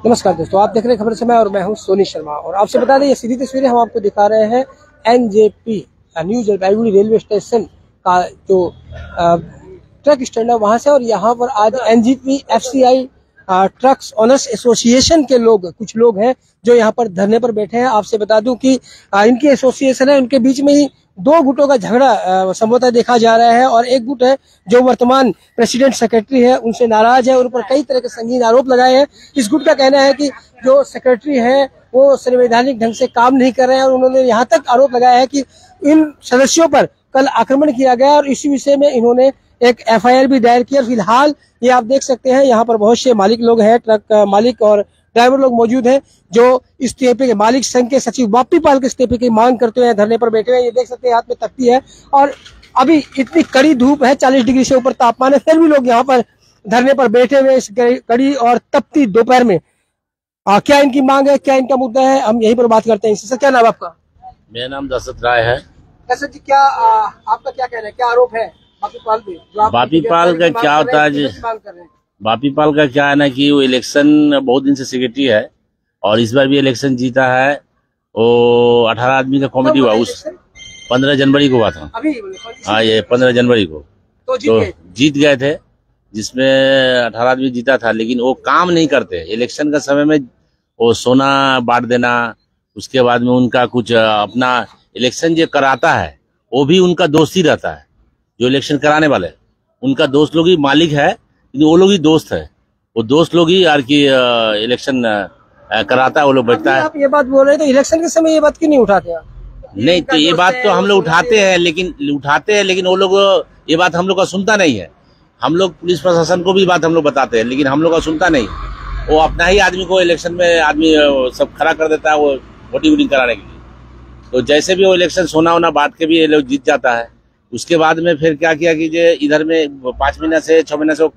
नमस्कार दोस्तों, आप देख रहे हैं खबर समय और मैं हूं सोनी शर्मा। और आपसे बता दें, ये सीधी तस्वीरें हम आपको दिखा रहे हैं NJP new Jalpaiguri railway station का जो ट्रक स्टैंड है वहां से। और यहाँ पर आज NJP FCI trucks owners association के लोग, कुछ लोग हैं जो यहाँ पर धरने पर बैठे हैं। आपसे बता दूं कि इनकी एसोसिएशन है, उनके बीच में ही दो गुटों का झगड़ा संभवतः देखा जा रहा है। और एक गुट है जो वर्तमान प्रेसिडेंट सेक्रेटरी है, उनसे नाराज है, उन पर कई तरह के संगीन आरोप लगाए हैं। इस गुट का कहना है कि जो सेक्रेटरी है वो संवैधानिक ढंग से काम नहीं कर रहे हैं। और उन्होंने यहाँ तक आरोप लगाया है कि इन सदस्यों पर कल आक्रमण किया गया और इसी विषय में इन्होंने एक एफआईआर भी दायर किया। फिलहाल ये आप देख सकते हैं, यहाँ पर बहुत से मालिक लोग हैं, ट्रक मालिक और ड्राइवर लोग मौजूद हैं जो इस्तीफे के मालिक संघ के सचिव बापी पाल के इस्तीफे की मांग करते हुए धरने पर बैठे हुए हैं। ये देख सकते हैं हाथ में तख्ती है और अभी इतनी कड़ी धूप है, 40 डिग्री से ऊपर तापमान है, फिर भी लोग यहाँ पर धरने पर बैठे हुए इस कड़ी और तपती दोपहर में। क्या इनकी मांग है, क्या इनका मुद्दा है, हम यहीं पर बात करते हैं। सर, क्या नाम आपका? मेरा नाम दशरथ राय है। दशरथ जी, क्या आपका क्या कहना है, क्या आरोप है बापी पाल पे? बापी पाल का क्या होता है जी? बापी पाल का क्या है ना कि वो इलेक्शन बहुत दिन से सेक्रेटरी है और इस बार भी इलेक्शन जीता है। वो 18 आदमी का कमेटी हुआ, उस 15 जनवरी को हुआ था। हाँ, ये 15 जनवरी को तो जीत गए थे, जिसमें 18 आदमी जीता था। लेकिन वो काम नहीं करते इलेक्शन का समय में, वो सोना बांट देना, उसके बाद में उनका कुछ अपना इलेक्शन जो कराता है वो भी उनका दोस्त ही रहता है। जो इलेक्शन कराने वाले उनका दोस्त लोग ही मालिक है, वो लोग ही दोस्त है, वो दोस्त लोग ही यार की इलेक्शन कराता है, वो लोग बैठता है। आप ये बात बोल रहे हैं तो इलेक्शन के समय ये बात क्यों नहीं उठाते आप? नहीं तो ये बात तो हम लोग उठाते हैं, लेकिन वो लोग ये बात हम लोग का सुनता नहीं है। हम लोग पुलिस प्रशासन को भी बात हम लोग बताते हैं, लेकिन हम लोग का सुनता नहीं। वो अपना ही आदमी को इलेक्शन में आदमी सब खड़ा कर देता है, वो वोटिंग कराने के लिए। तो जैसे भी वो इलेक्शन सोना वोना बांट के भी ये लोग जीत जाता है। उसके बाद में फिर क्या किया कि इधर में 5 महीना से 6 महीना से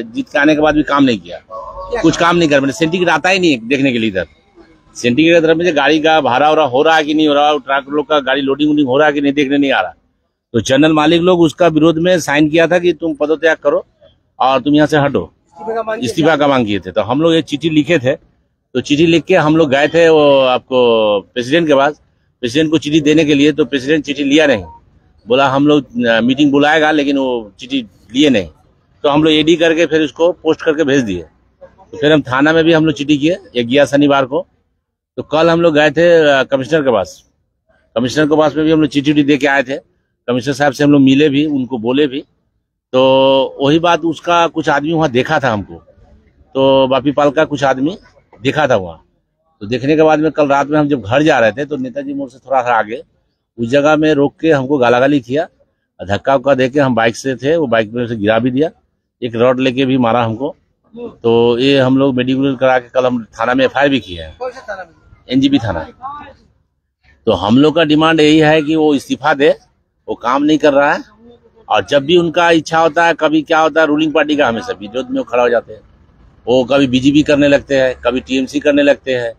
जीत के आने के बाद भी काम नहीं किया, कुछ काम नहीं कर, मैंने सेंटिग्रेड आता ही नहीं देखने के लिए। इधर सेंटिग्रेड तरफ में गाड़ी का भाड़ा वारा हो रहा है कि नहीं हो रहा, ट्रक लोग का गाड़ी लोडिंग वोडिंग हो रहा है कि नहीं, देखने नहीं आ रहा। तो जनरल मालिक लोग उसका विरोध में साइन किया था कि तुम पदत्याग करो और तुम यहाँ से हटो, इस्तीफा का मांग किए थे। तो हम लोग ये चिट्ठी लिखे थे, तो चिट्ठी लिख के हम लोग गए थे वो आपको प्रेसिडेंट के पास, प्रेसिडेंट को चिट्ठी देने के लिए। तो प्रेसिडेंट चिट्ठी लिया नहीं, बोला हम लोग मीटिंग बुलाएगा, लेकिन वो चिट्ठी लिए नहीं। तो हम लोग एडी करके फिर उसको पोस्ट करके भेज दिए। तो फिर हम थाना में भी हम लोग चिट्ठी किए, ये गया शनिवार को। तो कल हम लोग गए थे कमिश्नर के पास, कमिश्नर के पास में भी हम लोग चिट्ठी दे के आए थे। कमिश्नर साहब से हम लोग मिले भी, उनको बोले भी। तो वही बात, उसका कुछ आदमी वहाँ देखा था हमको, तो बापी पाल का कुछ आदमी देखा था वहाँ। तो देखने के बाद में कल रात में हम जब घर जा रहे थे तो नेताजी मोड़ से थोड़ा सा आगे उस जगह में रोक के हमको गालागाली किया, धक्का उक्का देके, हम बाइक से थे, वो बाइक में से गिरा भी दिया, एक रॉड लेके भी मारा हमको। तो ये हम लोग मेडिकल करा के कल हम थाना में एफआईआर भी किए हैं, एनजीपी थाना। तो हम लोग का डिमांड यही है कि वो इस्तीफा दे, वो काम नहीं कर रहा है। और जब भी उनका इच्छा होता है, कभी क्या होता है, रूलिंग पार्टी का हमेशा विरोध में वो खड़ा हो जाते हैं। वो कभी बीजेपी करने लगते हैं, कभी टीएमसी करने लगते हैं।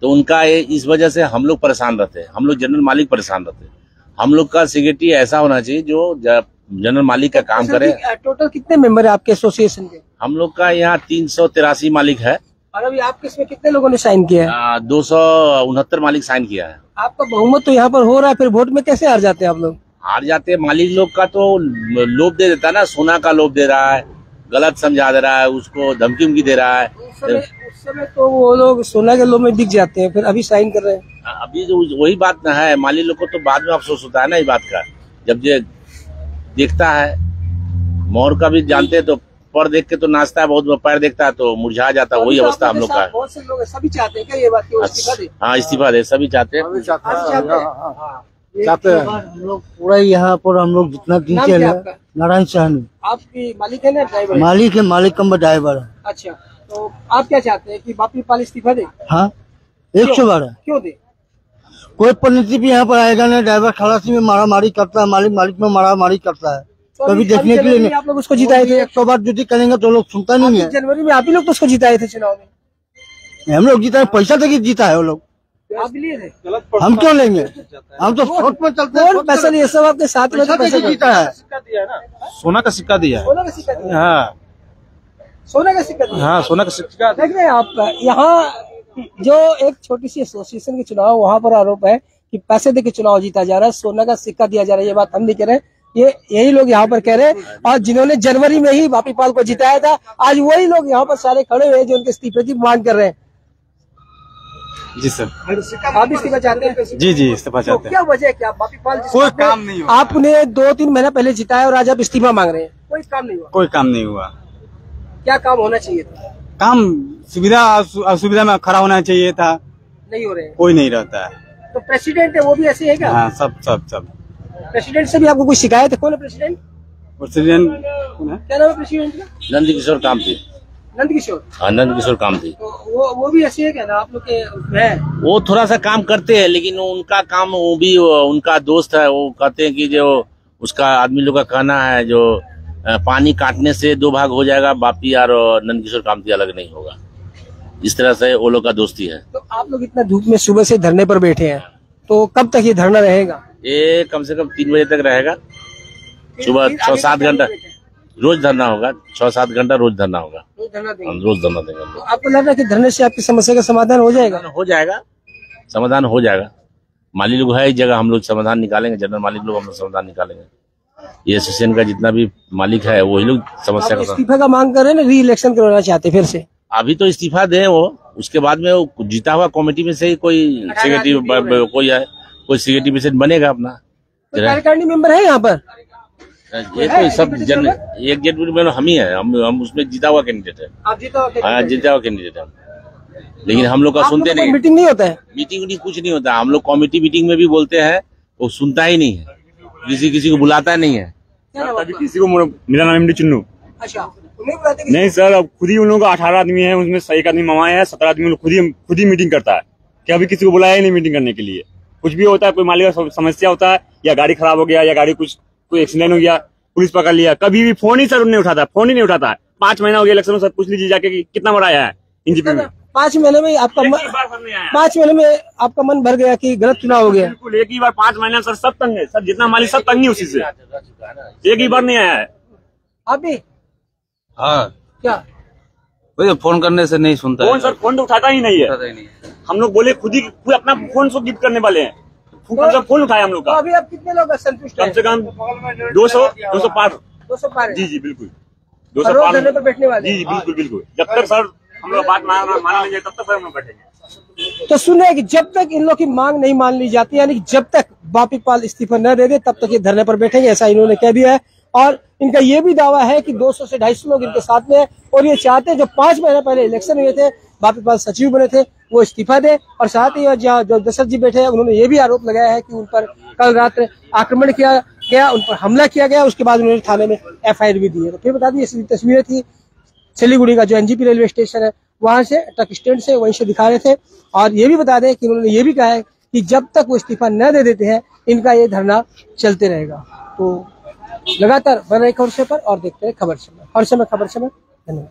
तो उनका इस वजह से हम लोग परेशान रहते हैं, हम लोग जनरल मालिक परेशान रहते हैं। हम लोग का सेक्रेटरी ऐसा होना चाहिए जो जनरल मालिक का काम करे। टोटल कितने मेंबर है आपके एसोसिएशन के? हम लोग का यहाँ 383 मालिक है। और अभी आपके इसमें कितने लोगों ने साइन किया है? 269 मालिक साइन किया है। आपका बहुमत तो यहाँ पर हो रहा है, फिर वोट में कैसे हार जाते हैं आप लोग? हार जाते हैं, मालिक लोग का तो लोभ दे देता है ना, सोना का लोभ दे रहा है, गलत समझा दे रहा है, उसको धमकी उमकी दे रहा है। उस समय तो वो लोग सोना के लोभ में बिक जाते हैं, फिर अभी साइन कर रहे हैं। अभी जो वही बात ना है, मालिक लोग को तो बाद में अफसोस होता है ना इस बात का, जब ये देखता है। मोहर का भी जानते हैं तो पर देख के तो नाचता है, बहुत पैर देखता है तो मुरझा जाता है। वही अवस्था हम लोग का है। बहुत से लोग सभी चाहते हैं क्या ये बात कि इस्तीफा दे? हाँ, इस्तीफा दे, सभी चाहते हैं। चाहते हैं हम लोग पूरा। यहाँ पर हम लोग जितना टीचर है, नारायण सहनी। आपकी मालिक है ना ड्राइवर? मालिक है, मालिक कम ड्राइवर है। अच्छा, तो आप क्या चाहते हैं कि बापी पाल इस्तीफा दे? हाँ, 112। क्यों दे? कोई पंडित भी यहाँ पर आएगा ना, ड्राइवर खलासी में मारामारी करता है, मालिक में मारामारी करता है। कभी देखने के लिए आप लोग उसको जिताए थे। 100 बार ड्यूटी करेंगे तो लोग सुनता नहीं है। जनवरी में आप ही लोग तो उसको जिताए थे चुनाव में। हम लोग जीता है, पैसा देके जीता है वो लोग। आप लिए थे? हम क्यों लेंगे, हम तो वोट में चलते हैं। पैसा नहीं, सब आपके साथ में पैसा जीता है। सोना का सिक्का दिया है। सोना का सिक्का दिया? हाँ, सोना का सिक्का दिया। हाँ, सोना का सिक्का। देख रहे हैं आप, यहाँ जो एक छोटी सी एसोसिएशन के चुनाव, वहां पर आरोप है कि पैसे दे के चुनाव जीता जा रहा है, सोना का सिक्का दिया जा रहा है। ये बात हम नहीं कह रहे, ये यही लोग यहाँ पर कह रहे हैं। और जिन्होंने जनवरी में ही बापी पाल को जिताया था, आज वही लोग यहाँ पर सारे खड़े हुए हैं जो उनके इस्तीफे की मांग कर रहे हैं। जी सर, आप इस्तीफा चाहते हैं? जी जी, इस्तीफा चाहते हैं। क्या वजह है? क्या बापी पाल कोई काम नहीं हुआ। आपने 2-3 महीना पहले जिताया और आज आप इस्तीफा मांग रहे हैं, कोई काम नहीं हुआ? कोई काम नहीं हुआ। क्या काम होना चाहिए था? काम सुविधा असुविधा में खड़ा होना चाहिए था, नहीं हो रहे हैं। कोई नहीं रहता है। तो प्रेसिडेंट है वो भी ऐसे है क्या? हाँ, सब प्रेसिडेंट से भी आपको कोई शिकायत है? कौन है प्रेसिडेंट? प्रेसिडेंट कौन है? क्या नाम है प्रेसिडेंट का? नंद किशोर कामती। नंद किशोर? हाँ, नंद किशोर कामती। तो वो भी ऐसे है क्या ना आप लोग के है? वो थोड़ा सा काम करते हैं, लेकिन उनका काम, वो भी उनका दोस्त है, वो कहते हैं कि जो उसका आदमी लोग का कहना है, जो पानी काटने से 2 भाग हो जाएगा, बापी और नंद किशोर कामती अलग नहीं होगा। इस तरह से वो लोग का दोस्ती है। तो आप लोग इतना धूप में सुबह से धरने पर बैठे हैं, तो कब तक ये धरना रहेगा? ये कम से कम 3 बजे तक रहेगा। सुबह 6-7 घंटा रोज धरना होगा, 6-7 घंटा रोज धरना होगा। हम रोज धरना देंगे। तो आपको लग रहा है कि धरने से आपकी समस्या का समाधान हो जाएगा? हो जाएगा, समाधान हो जाएगा। माली लोग है इस जगह, हम लोग समाधान निकालेंगे। जनरल मालिक लोग हम लोग समाधान निकालेंगे। ये एसोसिएशन का जितना भी मालिक है वही लोग समस्या का इस्तीफा का मांग कर रहे हैं ना, री इलेक्शन करवाना चाहते फिर से? अभी तो इस्तीफा दें वो, उसके बाद में वो जीता हुआ कमेटी में से ही कोई सेक्रेटरी कोई है, कोई सेक्रेटरी प्रेसिडेंट बनेगा अपना। कार्यकारिणी मेंबर है यहाँ पर? ये तो सब एक जनवरी में हम ही है, हम उसमें जीता हुआ कैंडिडेट है। आप जीता हुआ? हाँ, जीता हुआ कैंडिडेट है, लेकिन हम लोग का सुनते नहीं। मीटिंग नहीं होता है? मीटिंग कुछ नहीं होता। हम लोग कमेटी मीटिंग में भी बोलते हैं, वो सुनता ही नहीं है, किसी को बुलाता नहीं है। किसी को मेरा नाम चुन्नू। अच्छा, बुलाते नहीं सर, अब खुद ही उन लोगों का 18 आदमी है, उसमें 1 आदमी मवाए है, 17 आदमी खुद ही मीटिंग करता है। क्या अभी किसी को बुलाया ही नहीं मीटिंग करने के लिए? कुछ भी होता है, कोई मालिक का समस्या होता है, या गाड़ी खराब हो गया, या गाड़ी कोई एक्सीडेंट हो गया, पुलिस पकड़ लिया, कभी भी फोन ही सर नहीं उठाता, फोन ही नहीं उठाता है। 5 महीना हो गया इलेक्शन में, सर पूछ लीजिए जाके कितना बार आया है एनजीपी में। 5 महीने में आपका 5 महीने में आपका मन भर गया कि गलत चुनाव हो गया? बिल्कुल, एक ही बार 5 महीना सर सब तंग है, सर जितना मालिक सब तंग ही उसी से, एक ही बार नहीं आया है। आप भी? हाँ, क्या वही फोन करने से नहीं सुनता फोन सर, फोन तो उठाता ही नहीं है। हम लोग बोले खुद अपना फोन से गिफ्ट करने वाले हैं, फोन उठाया हम लोग तो का। अभी आप कितने लोग संतुष्ट हैं? कम से कम 200 पार। 200 पार? जी जी बिल्कुल, रोज 200 पार। धरने पर बैठने वाले? जी जी बिल्कुल बिल्कुल, जब तक सर हम लोग बात माना नहीं जाए तब तक सर हम लोग बैठेंगे। तो सुने कि जब तक इन लोग की मांग नहीं मान ली जाती, यानी कि जब तक बापी पाल इस्तीफा न दे दे, तब तक ये धरने पर बैठेंगे, ऐसा इन्होंने कह दिया है। और इनका ये भी दावा है कि 200 से 250 लोग इनके साथ में है, और ये चाहते हैं जो 5 महीने पहले इलेक्शन हुए थे, बापी पाल सचिव बने थे, वो इस्तीफा दे। और साथ ही जो दशरथ जी बैठे हैं, उन्होंने ये भी आरोप लगाया है कि उन पर कल रात आक्रमण किया गया, उन पर हमला किया गया, उसके बाद उन्होंने थाने में FIR भी दी है। तो फिर बता दी, तस्वीरें थी सिलीगुड़ी का जो NJP रेलवे स्टेशन है, वहां से ट्रक स्टैंड से वहीं से दिखा रहे थे। और ये भी बता दें कि उन्होंने ये भी कहा है कि जब तक वो इस्तीफा न दे देते हैं, इनका ये धरना चलते रहेगा। तो लगातार बन रहे खबर से पर और देखते हैं खबर समय, हर समय खबर समय। धन्यवाद।